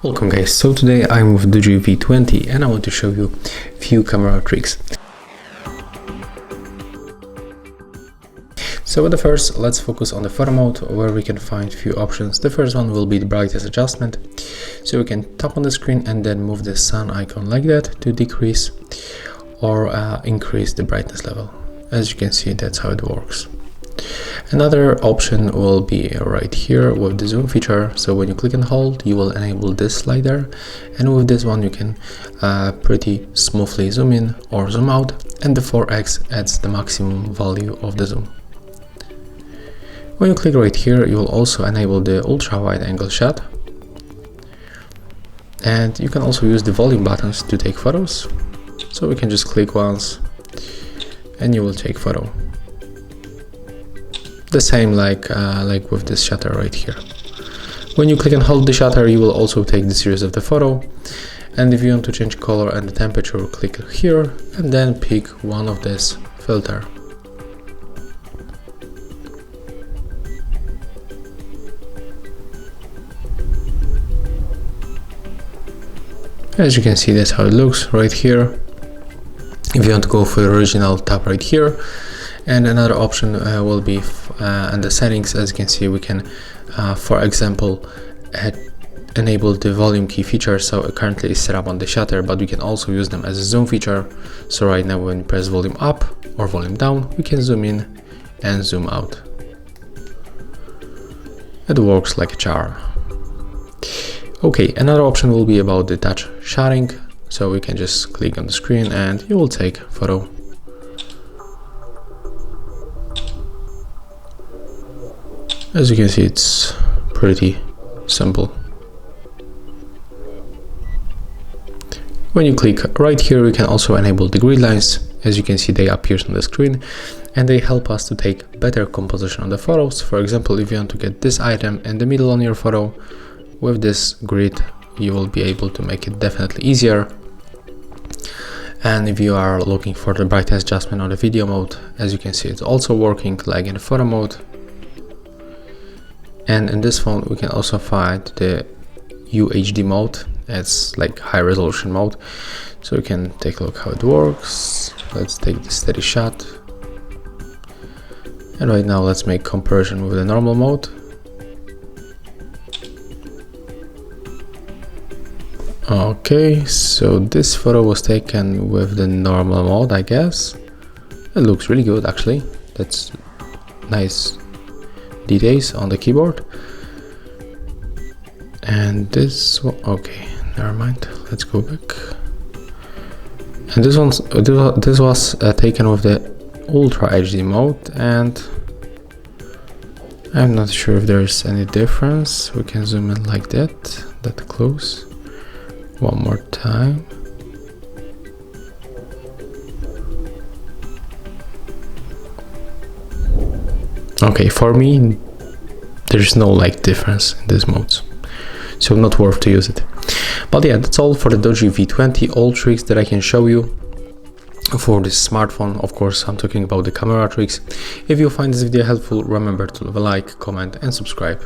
Welcome guys, so today I'm with DOOGEE V20 and I want to show you a few camera tricks. So with the first, let's focus on the photo mode where we can find a few options. The first one will be the brightness adjustment. So we can tap on the screen and then move the sun icon like that to decrease or increase the brightness level. As you can see, that's how it works. Another option will be right here with the zoom feature. So when you click and hold, you will enable this slider, and with this one you can pretty smoothly zoom in or zoom out, and the 4x adds the maximum value of the zoom. When you click right here, you will also enable the ultra wide angle shot, and you can also use the volume buttons to take photos. So we can just click once and you will take photo. The same like with this shutter right here. When you click and hold the shutter, you will also take the series of the photo, and if you want to change color and the temperature, click here and then pick one of this filter. As you can see, that's how it looks right here. If you want to go for the original, tap right here. And another option will be in the settings. As you can see, we can, for example, enable the volume key feature. So currently it's set up on the shutter, but we can also use them as a zoom feature. So right now when we press volume up or volume down, we can zoom in and zoom out. It works like a charm. Okay, another option will be about the touch shotting. So we can just click on the screen and you will take photo. As you can see, it's pretty simple. When you click right here, we can also enable the grid lines. As you can see, they appear on the screen and they help us to take better composition on the photos. For example, if you want to get this item in the middle on your photo, with this grid, you will be able to make it definitely easier. And if you are looking for the brightness adjustment on the video mode, as you can see, it's also working like in the photo mode. And in this phone, we can also find the UHD mode. It's like high resolution mode. So we can take a look how it works. Let's take the steady shot. And right now, let's make comparison with the normal mode. Okay, so this photo was taken with the normal mode, I guess. It looks really good, actually. That's nice details on the keyboard. And this one, okay, never mind, let's go back. And this was taken with the ultra HD mode, and I'm not sure if there's any difference. We can zoom in like that close. One more time. Okay, for me, there's no like difference in these modes, so not worth to use it. But yeah, that's all for the DOOGEE V20. All tricks that I can show you for this smartphone. Of course, I'm talking about the camera tricks. If you find this video helpful, remember to leave a like, comment and subscribe.